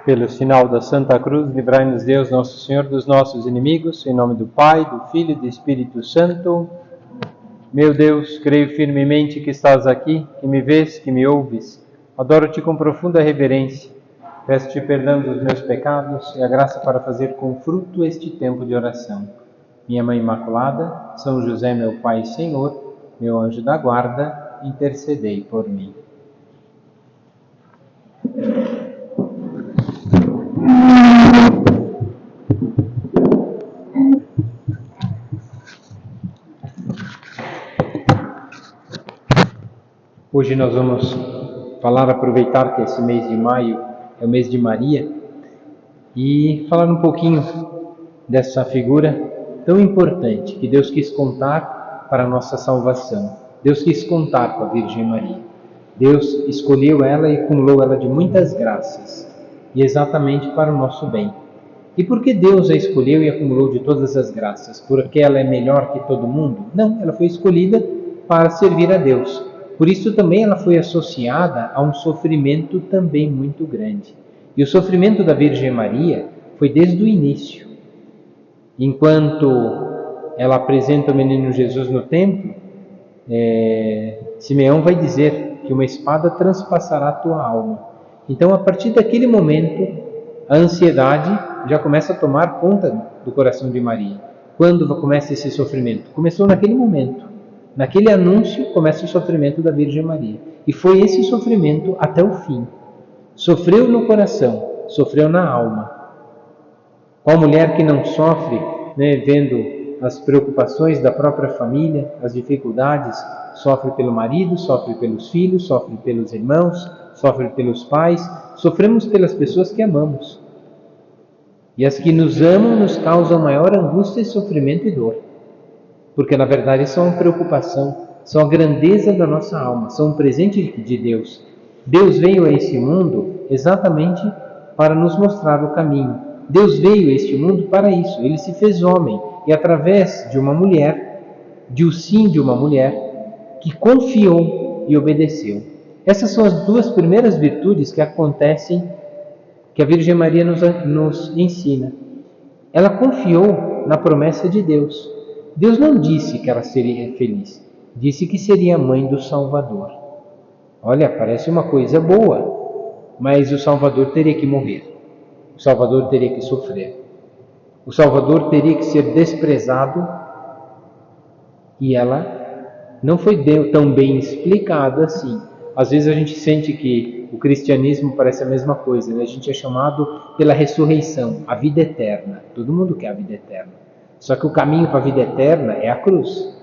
Pelo sinal da Santa Cruz, livrai-nos Deus, nosso Senhor, dos nossos inimigos, em nome do Pai, do Filho e do Espírito Santo. Meu Deus, creio firmemente que estás aqui, que me vês, que me ouves. Adoro-te com profunda reverência. Peço-te perdão dos meus pecados e a graça para fazer com fruto este tempo de oração. Minha Mãe Imaculada, São José, meu Pai e Senhor, meu anjo da guarda, intercedei por mim. Hoje nós vamos aproveitar que esse mês de maio é o mês de Maria, e falar um pouquinho dessa figura tão importante que Deus quis contar para a nossa salvação. Deus quis contar com a Virgem Maria. Deus escolheu ela e acumulou ela de muitas graças, e exatamente para o nosso bem. E por que Deus a escolheu e acumulou de todas as graças? Porque ela é melhor que todo mundo? Não, ela foi escolhida para servir a Deus. Por isso também ela foi associada a um sofrimento também muito grande. E o sofrimento da Virgem Maria foi desde o início. Enquanto ela apresenta o menino Jesus no templo, Simeão vai dizer que uma espada transpassará a tua alma. Então, a partir daquele momento, a ansiedade já começa a tomar conta do coração de Maria. Quando começa esse sofrimento? Começou naquele momento. Naquele anúncio começa o sofrimento da Virgem Maria. E foi esse sofrimento até o fim. Sofreu no coração, sofreu na alma. Qual mulher que não sofre, vendo as preocupações da própria família, as dificuldades, sofre pelo marido, sofre pelos filhos, sofre pelos irmãos, sofre pelos pais, sofremos pelas pessoas que amamos. E as que nos amam nos causam maior angústia, sofrimento e dor. Porque na verdade são uma preocupação, são a grandeza da nossa alma, são um presente de Deus. Deus veio a esse mundo exatamente para nos mostrar o caminho. Deus veio a este mundo para isso, Ele se fez homem, e através de uma mulher, de um sim de uma mulher, que confiou e obedeceu. Essas são as duas primeiras virtudes que acontecem, que a Virgem Maria nos ensina. Ela confiou na promessa de Deus. Deus não disse que ela seria feliz, disse que seria a mãe do Salvador. Olha, parece uma coisa boa, mas o Salvador teria que morrer, o Salvador teria que sofrer, o Salvador teria que ser desprezado, e ela não foi tão bem explicada assim. Às vezes a gente sente que o cristianismo parece a mesma coisa, A gente é chamado pela ressurreição, a vida eterna. Todo mundo quer a vida eterna. Só que o caminho para a vida eterna é a cruz.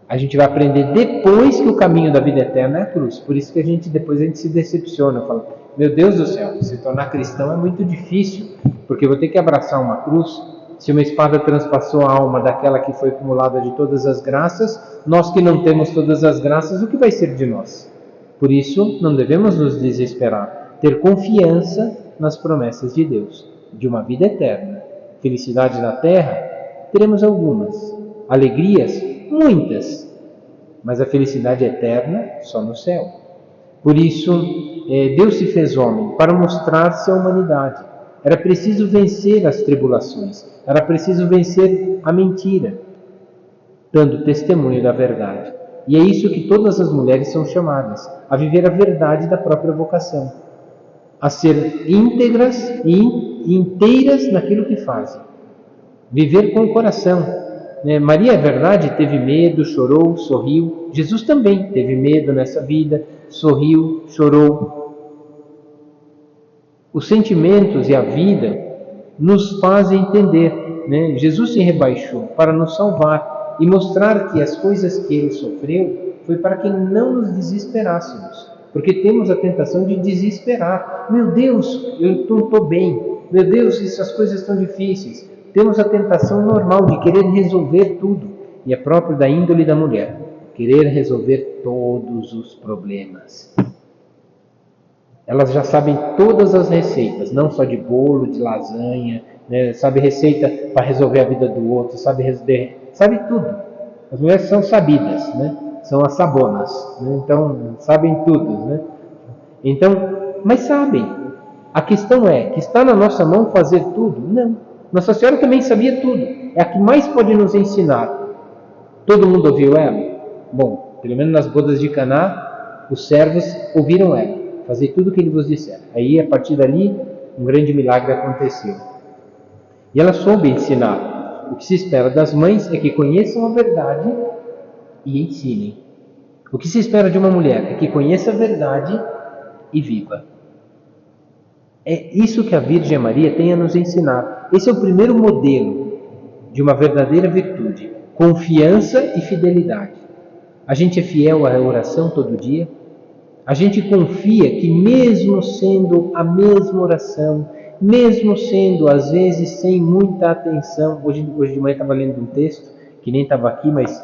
A gente vai aprender depois que o caminho da vida eterna é a cruz. Por isso que depois a gente se decepciona. Fala, meu Deus do céu, se tornar cristão é muito difícil, porque eu vou ter que abraçar uma cruz. Se uma espada transpassou a alma daquela que foi acumulada de todas as graças, nós que não temos todas as graças, o que vai ser de nós? Por isso, não devemos nos desesperar. Ter confiança nas promessas de Deus, de uma vida eterna. Felicidade na terra, teremos algumas. Alegrias, muitas. Mas a felicidade eterna, só no céu. Por isso, Deus se fez homem para mostrar-se à humanidade. Era preciso vencer as tribulações. Era preciso vencer a mentira, dando testemunho da verdade. E é isso que todas as mulheres são chamadas, a viver a verdade da própria vocação, a ser íntegras e inteiras naquilo que fazem, viver com o coração. Maria, é verdade, teve medo, chorou, sorriu. Jesus também teve medo nessa vida, sorriu, chorou. Os sentimentos e a vida nos fazem entender. Jesus se rebaixou para nos salvar e mostrar que as coisas que Ele sofreu foi para que não nos desesperássemos. Porque temos a tentação de desesperar. Meu Deus, eu não estou bem. Meu Deus, essas coisas estão difíceis. Temos a tentação normal de querer resolver tudo. E é próprio da índole da mulher. Querer resolver todos os problemas. Elas já sabem todas as receitas, não só de bolo, de lasanha, sabe receita para resolver a vida do outro, sabe tudo. As mulheres são sabidas, são as sabonas, então sabem tudo. Então, mas sabem, A questão é que está na nossa mão fazer tudo? Não. Nossa Senhora também sabia tudo. É a que mais pode nos ensinar. Todo mundo ouviu ela? Bom, pelo menos nas bodas de Caná, os servos ouviram ela. Fazer tudo o que ele vos disser. Aí, a partir dali, um grande milagre aconteceu. E ela soube ensinar. O que se espera das mães é que conheçam a verdade e ensinem. O que se espera de uma mulher é que conheça a verdade e viva. É isso que a Virgem Maria tem a nos ensinar. Esse é o primeiro modelo de uma verdadeira virtude. Confiança e fidelidade. A gente é fiel à oração todo dia. A gente confia que mesmo sendo a mesma oração, mesmo sendo às vezes sem muita atenção, hoje de manhã estava lendo um texto, que nem estava aqui, mas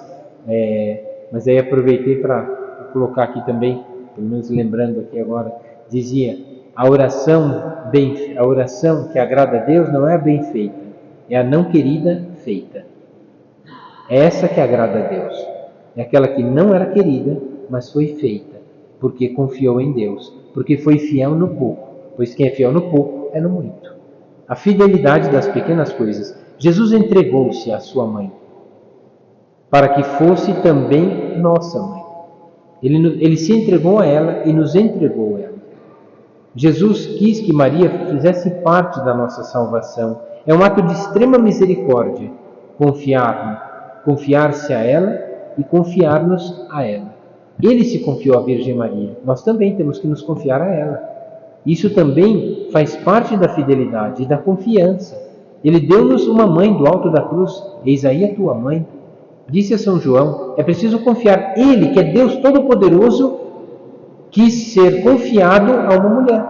aí aproveitei para colocar aqui também, pelo menos lembrando aqui agora, dizia, a oração que agrada a Deus não é a bem feita, é a não querida feita. É essa que agrada a Deus. É aquela que não era querida, mas foi feita, porque confiou em Deus, porque foi fiel no pouco, pois quem é fiel no pouco é no muito. A fidelidade das pequenas coisas. Jesus entregou-se à sua mãe, para que fosse também nossa mãe. Ele se entregou a ela e nos entregou a ela. Jesus quis que Maria fizesse parte da nossa salvação. É um ato de extrema misericórdia confiar-se a ela e confiar-nos a ela. Ele se confiou à Virgem Maria. Nós também temos que nos confiar a ela. Isso também faz parte da fidelidade e da confiança. Ele deu-nos uma mãe do alto da cruz. Eis aí a tua mãe. Disse a São João, é preciso confiar. Ele, que é Deus Todo-Poderoso, quis ser confiado a uma mulher.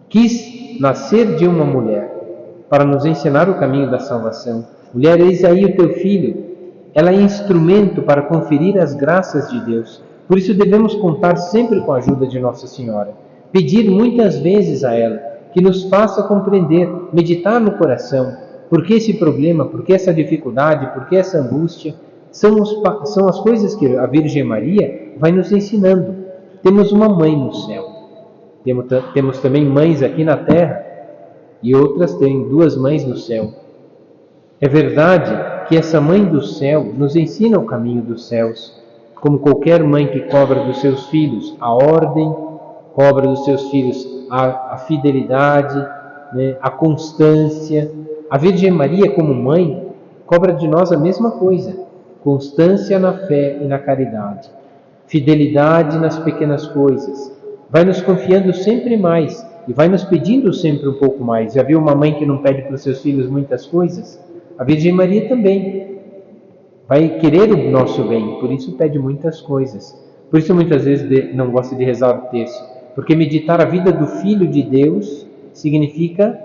Quis nascer de uma mulher para nos ensinar o caminho da salvação. Mulher, eis aí o teu filho. Ela é instrumento para conferir as graças de Deus. Por isso devemos contar sempre com a ajuda de Nossa Senhora. Pedir muitas vezes a ela que nos faça compreender, meditar no coração, por que esse problema, por que essa dificuldade, por que essa angústia, são as coisas que a Virgem Maria vai nos ensinando. Temos uma mãe no céu. Temos também mães aqui na terra e outras têm duas mães no céu. É verdade que essa mãe do céu nos ensina o caminho dos céus, como qualquer mãe que cobra dos seus filhos a ordem, cobra dos seus filhos a fidelidade, né, a constância. A Virgem Maria, como mãe, cobra de nós a mesma coisa: constância na fé e na caridade, fidelidade nas pequenas coisas. Vai nos confiando sempre mais e vai nos pedindo sempre um pouco mais. Já viu uma mãe que não pede para os seus filhos muitas coisas? A Virgem Maria também vai querer o nosso bem, por isso pede muitas coisas. Por isso muitas vezes não gosta de rezar o texto, porque meditar a vida do Filho de Deus significa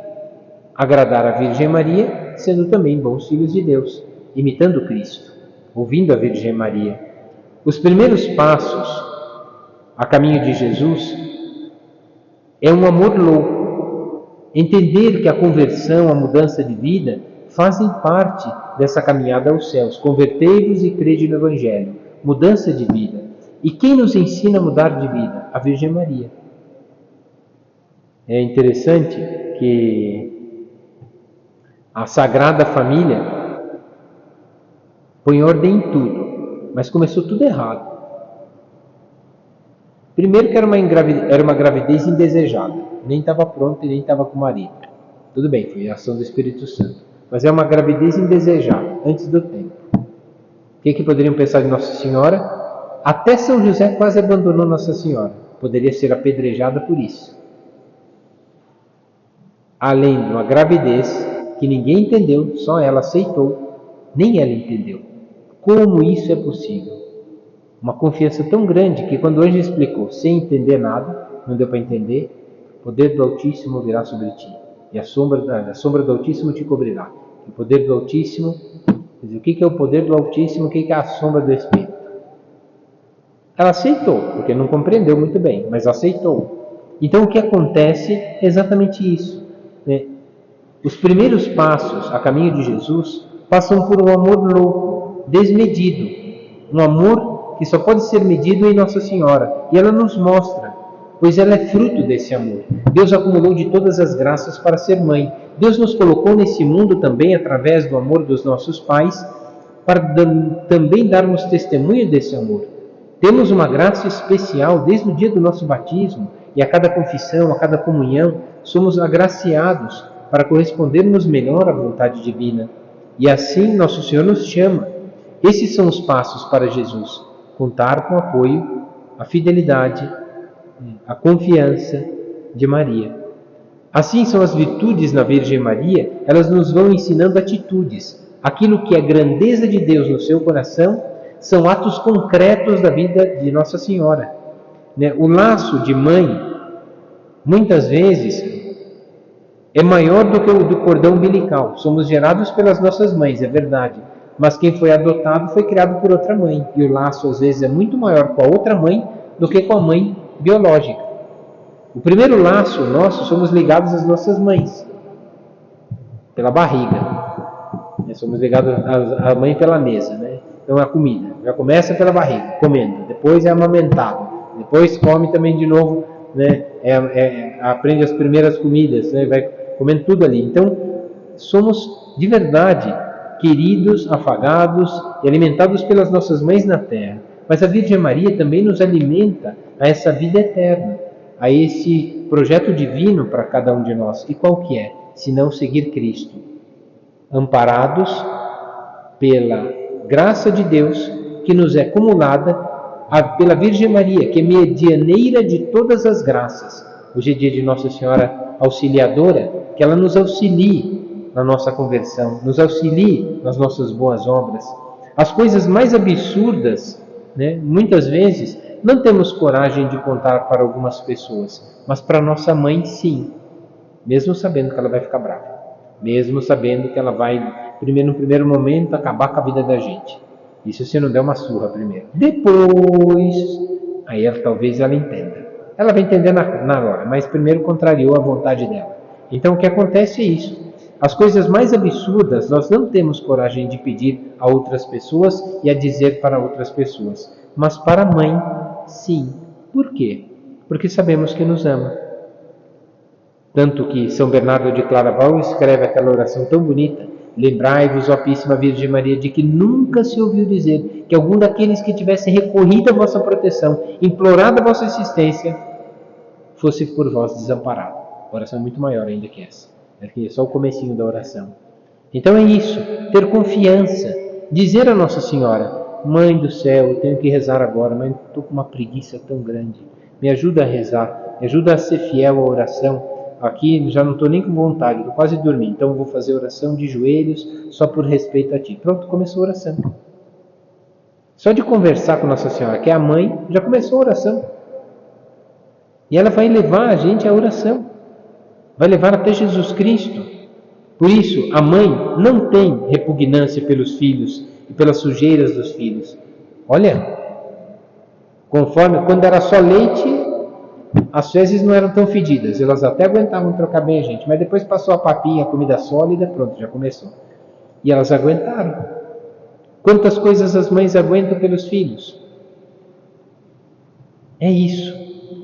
agradar a Virgem Maria, sendo também bons filhos de Deus, imitando Cristo, ouvindo a Virgem Maria. Os primeiros passos a caminho de Jesus é um amor louco. Entender que a conversão, a mudança de vida, fazem parte dessa caminhada aos céus. Convertei-vos e crede no Evangelho. Mudança de vida. E quem nos ensina a mudar de vida? A Virgem Maria. É interessante que a Sagrada Família põe ordem em tudo, mas começou tudo errado. Primeiro que era uma gravidez indesejada, nem estava pronta e nem estava com o marido. Tudo bem, foi a ação do Espírito Santo. Mas é uma gravidez indesejada, antes do tempo. O que poderiam pensar de Nossa Senhora? Até São José quase abandonou Nossa Senhora. Poderia ser apedrejada por isso. Além de uma gravidez que ninguém entendeu, só ela aceitou, nem ela entendeu. Como isso é possível? Uma confiança tão grande que quando o anjo explicou, sem entender nada, não deu para entender, o poder do Altíssimo virá sobre ti, e a sombra do Altíssimo te cobrirá. O poder do Altíssimo, quer dizer, o que é o poder do Altíssimo, o que é a sombra do Espírito? Ela aceitou, porque não compreendeu muito bem, mas aceitou. Então o que acontece é exatamente isso, né? Os primeiros passos a caminho de Jesus passam por um amor louco, desmedido, um amor que só pode ser medido em Nossa Senhora. E ela nos mostra pois ela é fruto desse amor. Deus acumulou de todas as graças para ser mãe. Deus nos colocou nesse mundo também através do amor dos nossos pais, para também darmos testemunho desse amor. Temos uma graça especial desde o dia do nosso batismo, e a cada confissão, a cada comunhão, somos agraciados para correspondermos melhor à vontade divina. E assim nosso Senhor nos chama. Esses são os passos para Jesus: contar com o apoio, a fidelidade, a confiança de Maria. Assim são as virtudes na Virgem Maria, elas nos vão ensinando atitudes. Aquilo que é grandeza de Deus no seu coração são atos concretos da vida de Nossa Senhora. O laço de mãe, muitas vezes, é maior do que o do cordão umbilical. Somos gerados pelas nossas mães, é verdade. Mas quem foi adotado foi criado por outra mãe. E o laço, às vezes, é muito maior com a outra mãe do que com a mãe biológica. O primeiro laço nosso, somos ligados às nossas mães, pela barriga. Somos ligados à mãe pela mesa, né? Então a comida já começa pela barriga, comendo. Depois é amamentado. Depois come também de novo, né? Aprende as primeiras comidas, né? Vai comendo tudo ali. Então somos de verdade queridos, afagados e alimentados pelas nossas mães na terra. Mas a Virgem Maria também nos alimenta a essa vida eterna, a esse projeto divino para cada um de nós. E qual que é? Se não seguir Cristo, amparados pela graça de Deus que nos é acumulada pela Virgem Maria, que é medianeira de todas as graças. Hoje é dia de Nossa Senhora Auxiliadora, que ela nos auxilie na nossa conversão, nos auxilie nas nossas boas obras. As coisas mais absurdas, né, muitas vezes, não temos coragem de contar para algumas pessoas, mas para nossa mãe, sim, mesmo sabendo que ela vai ficar brava, mesmo sabendo que ela vai, no primeiro momento, acabar com a vida da gente. Isso se não der uma surra primeiro. Depois, aí talvez ela entenda. Ela vai entender na hora, mas primeiro contrariou a vontade dela. Então o que acontece é isso. As coisas mais absurdas nós não temos coragem de pedir a outras pessoas e a dizer para outras pessoas. Mas para a mãe, sim. Por quê? Porque sabemos que nos ama. Tanto que São Bernardo de Claraval escreve aquela oração tão bonita: lembrai-vos, ó Altíssima Virgem Maria, de que nunca se ouviu dizer que algum daqueles que tivesse recorrido à vossa proteção, implorado a vossa assistência, fosse por vós desamparado. A oração é muito maior ainda que essa. É só o comecinho da oração. Então é isso, ter confiança, dizer a Nossa Senhora: Mãe do céu, eu tenho que rezar agora, mas estou com uma preguiça tão grande. Me ajuda a rezar, me ajuda a ser fiel à oração. Aqui já não estou nem com vontade, estou quase dormindo, então eu vou fazer oração de joelhos só por respeito a Ti. Pronto, começou a oração. Só de conversar com Nossa Senhora, que é a mãe, já começou a oração. E ela vai levar a gente à oração, vai levar até Jesus Cristo. Por isso, a mãe não tem repugnância pelos filhos e pelas sujeiras dos filhos. Olha, conforme quando era só leite, as fezes não eram tão fedidas, elas até aguentavam trocar bem a gente, mas depois passou a papinha, a comida sólida, pronto, já começou. E elas aguentaram. Quantas coisas as mães aguentam pelos filhos? É isso.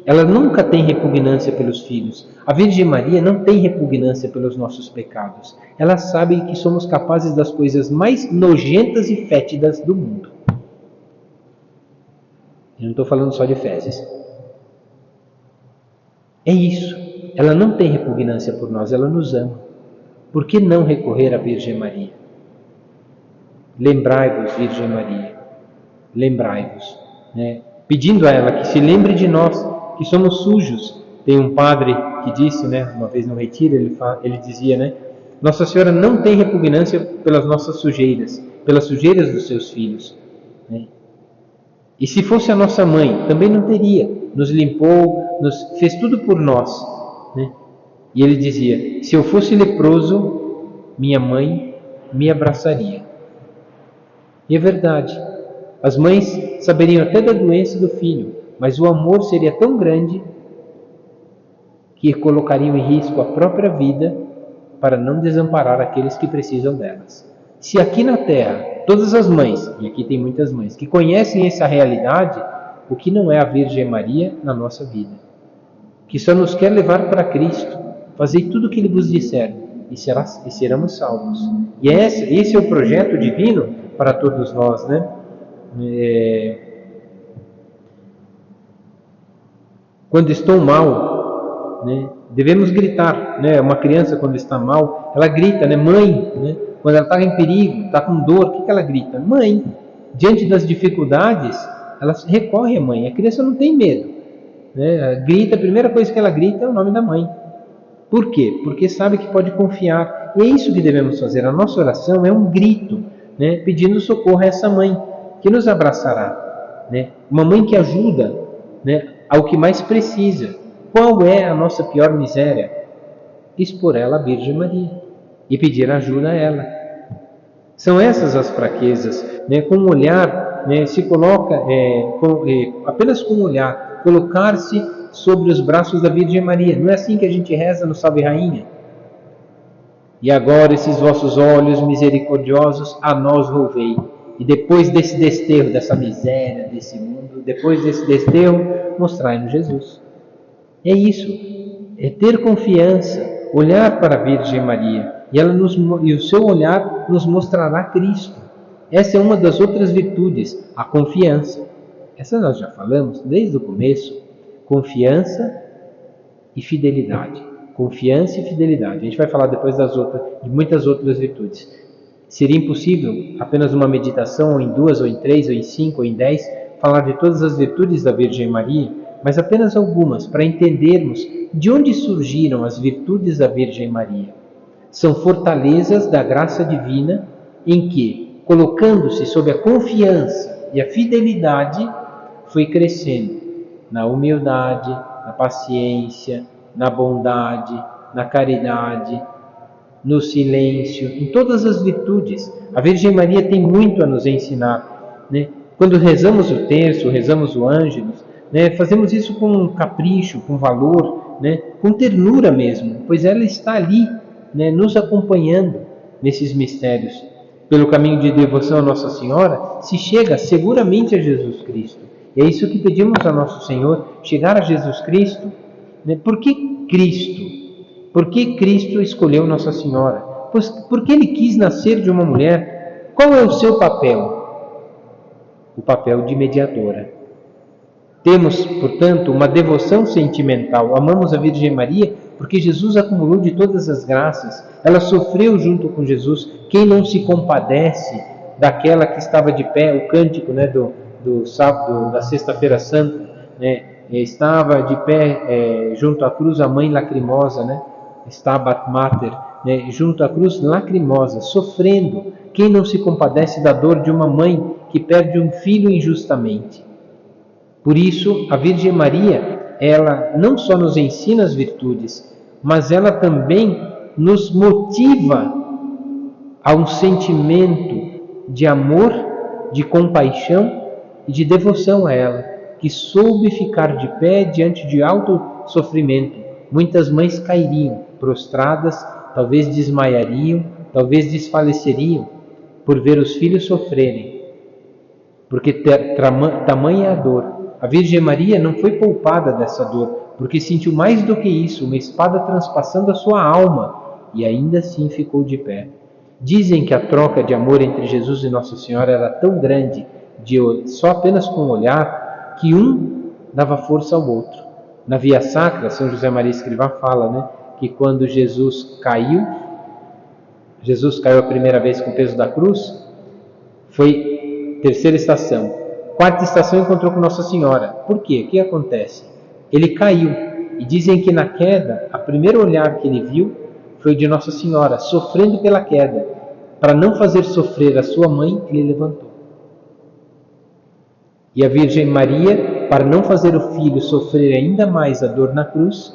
Ela nunca tem repugnância pelos filhos. A Virgem Maria não tem repugnância pelos nossos pecados. Ela sabe que somos capazes das coisas mais nojentas e fétidas do mundo. Eu não estou falando só de fezes. É isso. Ela não tem repugnância por nós, ela nos ama. Por que não recorrer à Virgem Maria? Lembrai-vos, Virgem Maria. Lembrai-vos. Né? Pedindo a ela que se lembre de nós, que somos sujos. Tem um padre que disse, né, uma vez no retiro, ele dizia, né, Nossa Senhora não tem repugnância pelas nossas sujeiras, pelas sujeiras dos seus filhos. Né? E se fosse a nossa mãe, também não teria. Nos limpou, fez tudo por nós. Né? E ele dizia: se eu fosse leproso, minha mãe me abraçaria. E é verdade. As mães saberiam até da doença do filho, mas o amor seria tão grande que colocariam em risco a própria vida para não desamparar aqueles que precisam delas. Se aqui na Terra, todas as mães, e aqui tem muitas mães, que conhecem essa realidade, o que não é a Virgem Maria na nossa vida? que só nos quer levar para Cristo. Fazei tudo o que Ele vos disser, e seremos salvos. E esse é o projeto divino para todos nós, né? Quando estou mal, né, devemos gritar, né? Uma criança, quando está mal, ela grita, né? Mãe, né? Quando ela está em perigo, está com dor, o que ela grita? Mãe. Diante das dificuldades, ela recorre à mãe. A criança não tem medo, né? Grita, a primeira coisa que ela grita é o nome da mãe. Por quê? Porque sabe que pode confiar. E é isso que devemos fazer. A nossa oração é um grito, né? Pedindo socorro a essa mãe que nos abraçará, né? Uma mãe que ajuda, né, ao que mais precisa. Qual é a nossa pior miséria? Expor ela à Virgem Maria e pedir ajuda a ela. São essas as fraquezas, né? Com um olhar, né, se coloca, apenas com um olhar, colocar-se sobre os braços da Virgem Maria. Não é assim que a gente reza no Salve Rainha? E agora esses vossos olhos misericordiosos a nós volvei. E depois desse desterro, dessa miséria, desse mundo, depois desse desterro, mostrai-nos Jesus. É isso, é ter confiança, olhar para a Virgem Maria, e o seu olhar nos mostrará Cristo. Essa é uma das outras virtudes, a confiança. Essa nós já falamos desde o começo. Confiança e fidelidade. Confiança e fidelidade. A gente vai falar depois de muitas outras virtudes. Seria impossível, apenas uma meditação, ou em 2, ou em 3, ou em 5, ou em 10, falar de todas as virtudes da Virgem Maria, mas apenas algumas, para entendermos de onde surgiram as virtudes da Virgem Maria. São fortalezas da graça divina em que, colocando-se sob a confiança e a fidelidade, foi crescendo na humildade, na paciência, na bondade, na caridade, no silêncio, em todas as virtudes. A Virgem Maria tem muito a nos ensinar, né? Quando rezamos o terço, rezamos o ângelus, né, fazemos isso com capricho, com valor, né, com ternura mesmo, pois ela está ali, né, nos acompanhando nesses mistérios. Pelo caminho de devoção a Nossa Senhora, se chega seguramente a Jesus Cristo. E é isso que pedimos a Nosso Senhor, chegar a Jesus Cristo. Né? Por que Cristo? Por que Cristo escolheu Nossa Senhora? Porque Ele quis nascer de uma mulher. Qual é o seu papel? O papel de mediadora. Temos, portanto, uma devoção sentimental. Amamos a Virgem Maria porque Jesus acumulou de todas as graças. Ela sofreu junto com Jesus. Quem não se compadece daquela que estava de pé, o cântico, né, do sábado, da Sexta-feira Santa, né, estava de pé junto à cruz a mãe lacrimosa, né, Stabat Mater, né, junto à cruz lacrimosa, sofrendo. Quem não se compadece da dor de uma mãe que perde um filho injustamente? Por isso, a Virgem Maria, ela não só nos ensina as virtudes, mas ela também nos motiva a um sentimento de amor, de compaixão e de devoção a ela, que soube ficar de pé diante de alto sofrimento. Muitas mães cairiam prostradas, talvez desmaiariam, talvez desfaleceriam por ver os filhos sofrerem, porque tamanha é a dor. A Virgem Maria não foi poupada dessa dor, porque sentiu mais do que isso, uma espada transpassando a sua alma, e ainda assim ficou de pé. Dizem que a troca de amor entre Jesus e Nossa Senhora era tão grande, só apenas com o olhar, que um dava força ao outro. Na Via Sacra, São José Maria Escrivá fala, né, que quando Jesus caiu a primeira vez com o peso da cruz, foi terceira estação. Quarta estação encontrou com Nossa Senhora. Por quê? O que acontece? Ele caiu. E dizem que na queda, o primeiro olhar que ele viu foi de Nossa Senhora, sofrendo pela queda. Para não fazer sofrer a sua mãe, ele levantou. E a Virgem Maria, para não fazer o filho sofrer ainda mais a dor na cruz,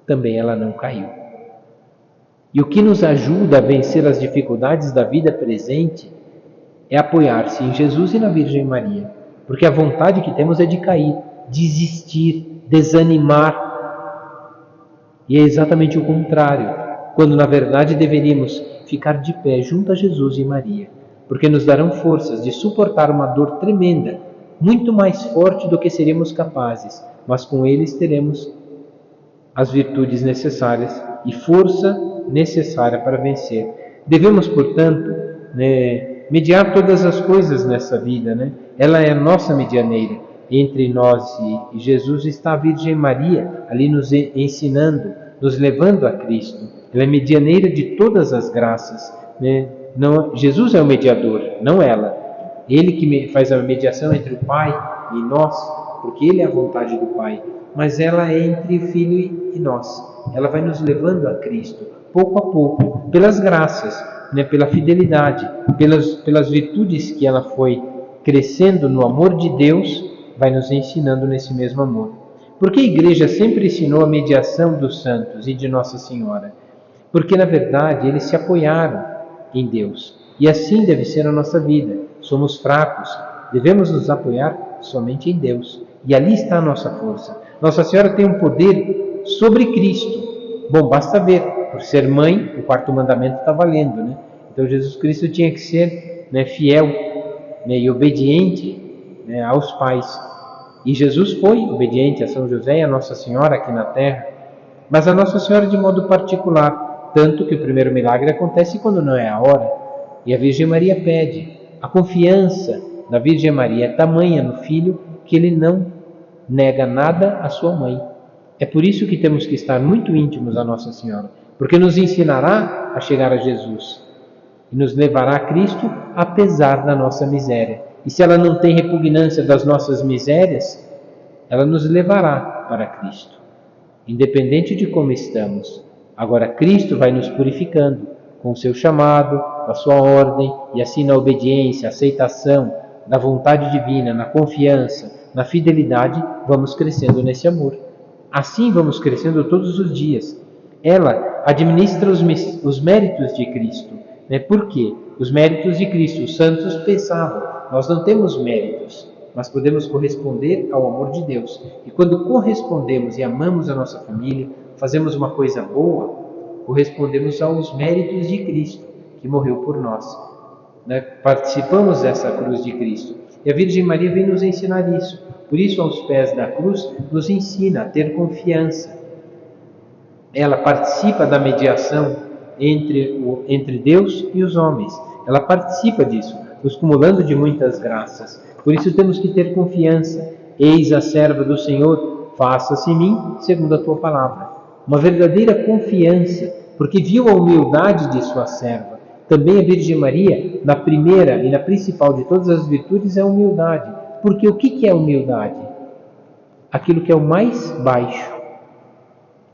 também ela não caiu. E o que nos ajuda a vencer as dificuldades da vida presente é apoiar-se em Jesus e na Virgem Maria. Porque a vontade que temos é de cair, desistir, desanimar. E é exatamente o contrário, quando na verdade deveríamos ficar de pé junto a Jesus e Maria, porque nos darão forças de suportar uma dor tremenda, muito mais forte do que seríamos capazes, mas com eles teremos as virtudes necessárias e força necessária para vencer. Devemos, portanto, mediar todas as coisas nessa vida, Ela é a nossa medianeira. Entre nós e Jesus está a Virgem Maria, ali nos ensinando, nos levando a Cristo. Ela é medianeira de todas as graças. Não, Jesus é o mediador, não ela. Ele que faz a mediação entre o Pai e nós, porque Ele é a vontade do Pai. Mas ela é entre o Filho e nós. Ela vai nos levando a Cristo, pouco a pouco, pelas graças, pela fidelidade, pelas virtudes que ela foi crescendo no amor de Deus, vai nos ensinando nesse mesmo amor. Porque a Igreja sempre ensinou a mediação dos santos e de Nossa Senhora? Porque, na verdade, eles se apoiaram em Deus. E assim deve ser a nossa vida. Somos fracos, devemos nos apoiar somente em Deus. E ali está a nossa força. Nossa Senhora tem um poder sobre Cristo. Bom, basta ver, por ser mãe, o quarto mandamento está valendo, Então Jesus Cristo tinha que ser fiel e obediente aos pais. E Jesus foi obediente a São José e a Nossa Senhora aqui na terra, mas a Nossa Senhora de modo particular, tanto que o primeiro milagre acontece quando não é a hora, e a Virgem Maria pede. A confiança da Virgem Maria é tamanha no Filho que ele não nega nada à sua mãe. É por isso que temos que estar muito íntimos a Nossa Senhora, porque nos ensinará a chegar a Jesus e nos levará a Cristo apesar da nossa miséria. E se ela não tem repugnância das nossas misérias, ela nos levará para Cristo, independente de como estamos. Agora, Cristo vai nos purificando com o seu chamado, com a sua ordem, e assim na obediência, aceitação da vontade divina, na confiança, na fidelidade, vamos crescendo nesse amor. Assim vamos crescendo todos os dias. Ela administra os méritos de Cristo. Por quê? Os méritos de Cristo, os santos pensavam, nós não temos méritos, mas podemos corresponder ao amor de Deus. E quando correspondemos e amamos a nossa família, fazemos uma coisa boa, correspondemos aos méritos de Cristo, que morreu por nós. Participamos dessa cruz de Cristo. E a Virgem Maria vem nos ensinar isso. Por isso, aos pés da cruz, nos ensina a ter confiança. Ela participa da mediação entre Deus e os homens. Ela participa disso, nos cumulando de muitas graças. Por isso temos que ter confiança. Eis a serva do Senhor, faça-se em mim segundo a tua palavra. Uma verdadeira confiança, porque viu a humildade de sua serva. Também a Virgem Maria, na primeira e na principal de todas as virtudes, é a humildade. Porque o que é humildade? Aquilo que é o mais baixo,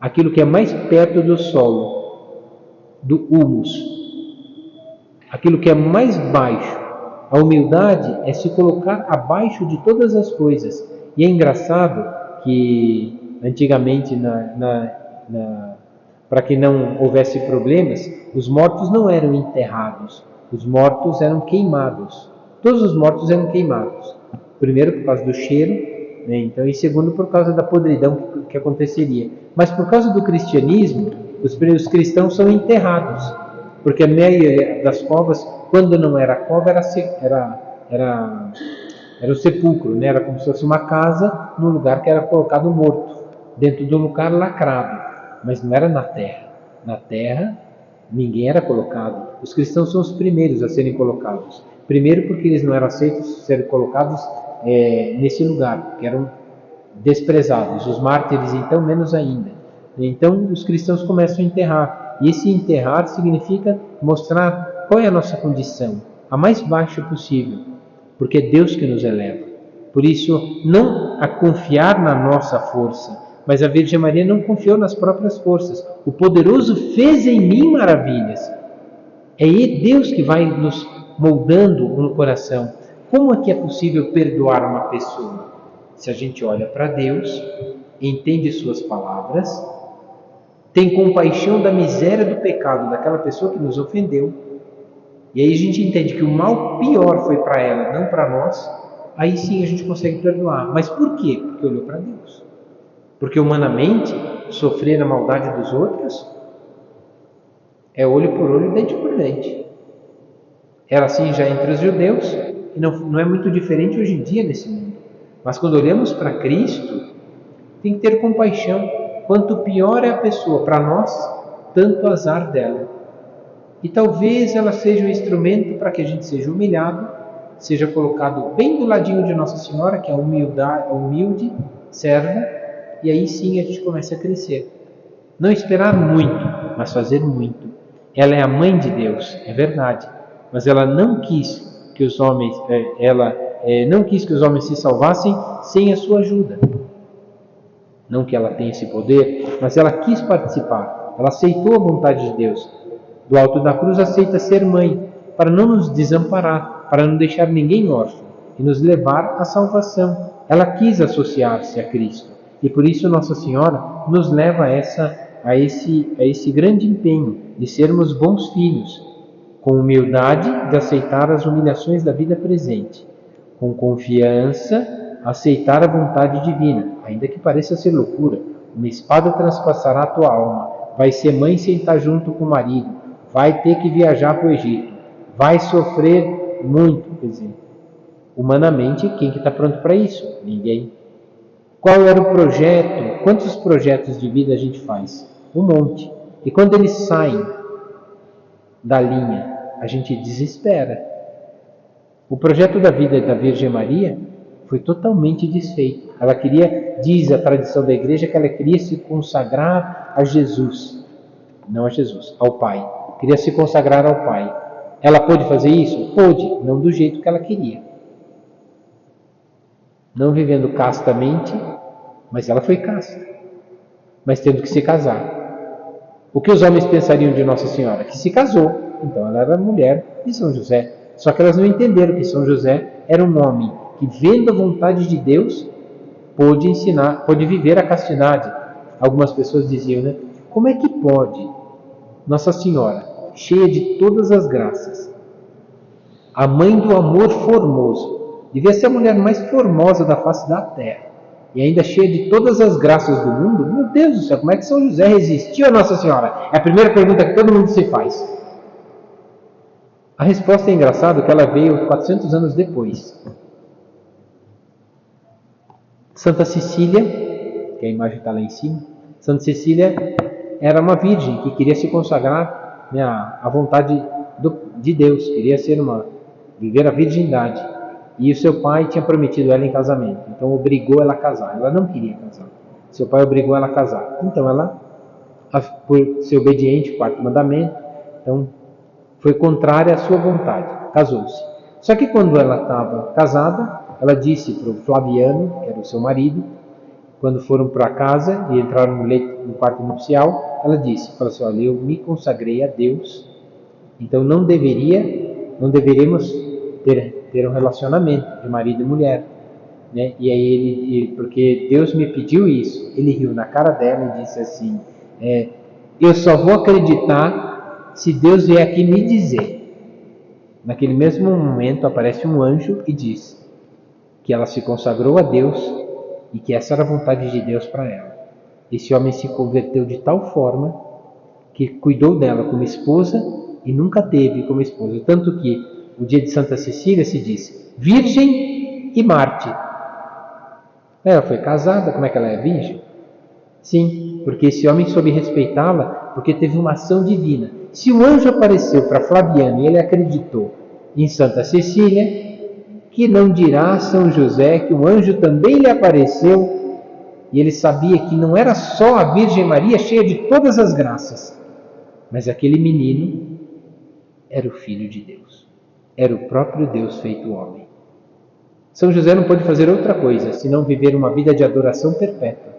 aquilo que é mais perto do solo, do humus, aquilo que é mais baixo. A humildade é se colocar abaixo de todas as coisas. E é engraçado que antigamente, para que não houvesse problemas, os mortos não eram enterrados, os mortos eram queimados. Todos os mortos eram queimados. Primeiro por causa do cheiro, então, e segundo por causa da podridão que aconteceria. Mas por causa do cristianismo, os cristãos são enterrados, porque a maioria das covas, quando não era cova, era o sepulcro, Era como se fosse uma casa num lugar que era colocado morto, dentro de um lugar lacrado, mas não era na terra. Na terra, ninguém era colocado. Os cristãos são os primeiros a serem colocados. Primeiro porque eles não eram aceitos ser colocados nesse lugar, que eram desprezados. Os mártires, então, menos ainda. Então, os cristãos começam a enterrar. E esse enterrar significa mostrar qual é a nossa condição, a mais baixa possível, porque é Deus que nos eleva. Por isso, não a confiar na nossa força, mas a Virgem Maria não confiou nas próprias forças. O poderoso fez em mim maravilhas. É Deus que vai nos moldando no coração. Como é que é possível perdoar uma pessoa? Se a gente olha para Deus, entende suas palavras, tem compaixão da miséria do pecado daquela pessoa que nos ofendeu, e aí a gente entende que o mal pior foi para ela, não para nós, aí sim a gente consegue perdoar. Mas por quê? Porque olhou para Deus. Porque humanamente, sofrer a maldade dos outros é olho por olho, dente por dente. Era assim já entre os judeus, e não é muito diferente hoje em dia nesse mundo. Mas quando olhamos para Cristo, tem que ter compaixão. Quanto pior é a pessoa para nós, tanto azar dela. E talvez ela seja um instrumento para que a gente seja humilhado, seja colocado bem do ladinho de Nossa Senhora, que é a humilde serva, e aí sim a gente começa a crescer. Não esperar muito, mas fazer muito. Ela é a mãe de Deus, é verdade, mas ela não quis que os homens, não quis que os homens se salvassem sem a sua ajuda. Não que ela tenha esse poder, mas ela quis participar. Ela aceitou a vontade de Deus. Do alto da cruz aceita ser mãe, para não nos desamparar, para não deixar ninguém órfão e nos levar à salvação. Ela quis associar-se a Cristo e por isso Nossa Senhora nos leva a esse grande empenho de sermos bons filhos, com humildade de aceitar as humilhações da vida presente, com confiança aceitar a vontade divina, ainda que pareça ser loucura. Uma espada transpassará a tua alma, vai ser mãe sem estar junto com o marido, vai ter que viajar para o Egito, vai sofrer muito, quer dizer, humanamente, quem que está pronto para isso? Ninguém. Qual era o projeto? Quantos projetos de vida a gente faz? Um monte. E quando eles saem da linha, a gente desespera. O projeto da vida da Virgem Maria foi totalmente desfeito. Ela queria, diz a tradição da igreja, que ela queria se consagrar a Jesus. Não a Jesus, ao Pai. Queria se consagrar ao Pai. Ela pôde fazer isso? Pôde, não do jeito que ela queria. Não vivendo castamente, mas ela foi casta. Mas tendo que se casar. O que os homens pensariam de Nossa Senhora? Que se casou. Então ela era mulher de São José. Só que elas não entenderam que São José era um homem que, vendo a vontade de Deus, pôde ensinar, pôde viver a castidade. Algumas pessoas diziam, né? Como é que pode Nossa Senhora, cheia de todas as graças, a mãe do amor formoso, devia ser a mulher mais formosa da face da terra, e ainda cheia de todas as graças do mundo? Meu Deus do céu, como é que São José resistiu a Nossa Senhora? É a primeira pergunta que todo mundo se faz. A resposta é engraçada, que ela veio 400 anos depois. Santa Cecília, que a imagem está lá em cima, Santa Cecília era uma virgem que queria se consagrar, né, à vontade de Deus, queria viver a virgindade. E o seu pai tinha prometido ela em casamento, então obrigou ela a casar. Ela não queria casar, seu pai obrigou ela a casar. Então ela, por ser obediente, o quarto mandamento, então foi contrária à sua vontade, casou-se. Só que quando ela estava casada, ela disse para o Flaviano, que era o seu marido, quando foram para casa e entraram no quarto nupcial, ela falou assim, olha, eu me consagrei a Deus, então não deveríamos ter um relacionamento de marido e mulher, né? E aí porque Deus me pediu isso, ele riu na cara dela e disse assim, eu só vou acreditar se Deus vier aqui me dizer. Naquele mesmo momento aparece um anjo e diz que ela se consagrou a Deus e que essa era a vontade de Deus para ela. Esse homem se converteu de tal forma que cuidou dela como esposa e nunca teve como esposa. Tanto que o dia de Santa Cecília se diz virgem e mártir. Ela foi casada, como é que ela é virgem? Sim, porque esse homem soube respeitá-la porque teve uma ação divina. Se o anjo apareceu para Flaviano e ele acreditou em Santa Cecília, que não dirá São José que o anjo também lhe apareceu e ele sabia que não era só a Virgem Maria cheia de todas as graças, mas aquele menino era o Filho de Deus, era o próprio Deus feito homem. São José não pôde fazer outra coisa senão viver uma vida de adoração perpétua.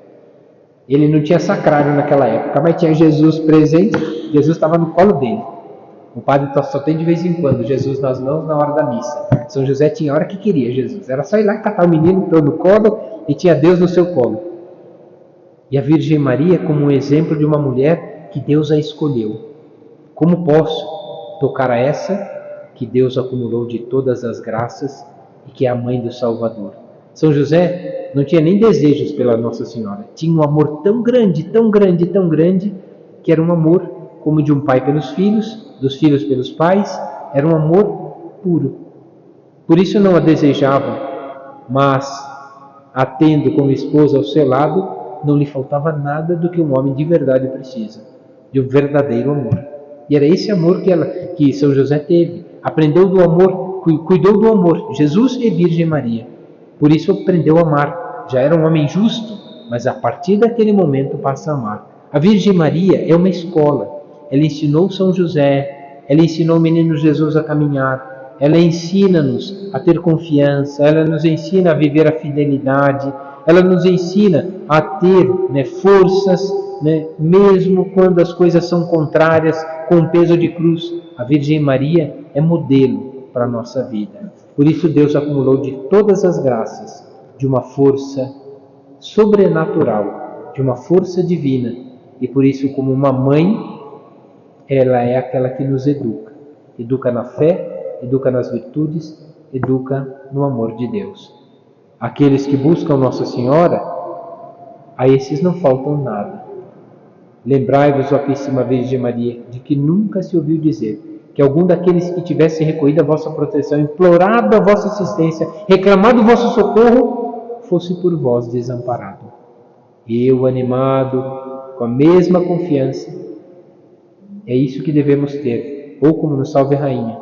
Ele não tinha sacrário naquela época, mas tinha Jesus presente, Jesus estava no colo dele. O padre só tem de vez em quando Jesus nas mãos na hora da missa. São José tinha a hora que queria Jesus. Era só ir lá e catar o menino, pôr no colo e tinha Deus no seu colo. E a Virgem Maria como um exemplo de uma mulher que Deus a escolheu. Como posso tocar a essa que Deus acumulou de todas as graças e que é a mãe do Salvador? São José não tinha nem desejos pela Nossa Senhora. Tinha um amor tão grande, tão grande, tão grande, que era um amor como de um pai pelos filhos, dos filhos pelos pais, era um amor puro. Por isso não a desejava, mas a tendo como esposa ao seu lado, não lhe faltava nada do que um homem de verdade precisa, de um verdadeiro amor. E era esse amor que São José teve. Aprendeu do amor, cuidou do amor, Jesus e Virgem Maria. Por isso aprendeu a amar. Já era um homem justo, mas a partir daquele momento passa a amar. A Virgem Maria é uma escola. Ela ensinou São José, ela ensinou o menino Jesus a caminhar, ela ensina-nos a ter confiança, ela nos ensina a viver a fidelidade, ela nos ensina a ter forças, mesmo quando as coisas são contrárias, com o peso de cruz. A Virgem Maria é modelo para a nossa vida. Por isso Deus acumulou de todas as graças, de uma força sobrenatural, de uma força divina. E por isso, como uma mãe, ela é aquela que nos educa. Educa na fé, educa nas virtudes, educa no amor de Deus. Aqueles que buscam Nossa Senhora, a esses não faltam nada. Lembrai-vos, ó Santíssima Virgem Maria, de que nunca se ouviu dizer que algum daqueles que tivesse recolhido a vossa proteção, implorado a vossa assistência, reclamado o vosso socorro, fosse por vós desamparado. Eu, animado, com a mesma confiança, é isso que devemos ter, ou como no Salve Rainha.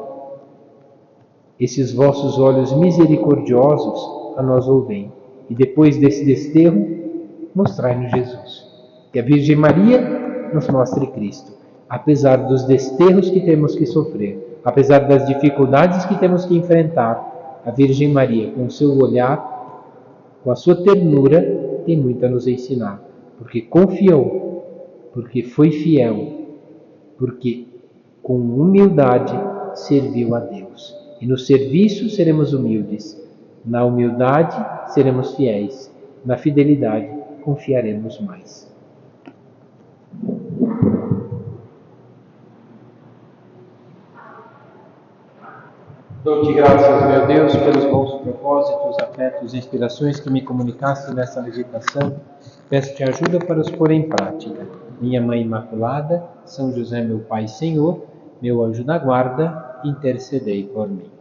Esses vossos olhos misericordiosos a nós ouvem, e depois desse desterro, mostrai-nos Jesus. Que a Virgem Maria nos mostre Cristo, apesar dos desterros que temos que sofrer, apesar das dificuldades que temos que enfrentar. A Virgem Maria, com o seu olhar, com a sua ternura, tem muito a nos ensinar, porque confiou, porque foi fiel, porque com humildade serviu a Deus. E no serviço seremos humildes, na humildade seremos fiéis, na fidelidade confiaremos mais. Dou-te graças, meu Deus, pelos bons propósitos, afetos e inspirações que me comunicaste nessa meditação. Peço-te ajuda para os pôr em prática. Minha Mãe Imaculada, São José, meu Pai e Senhor, meu anjo da guarda, intercedei por mim.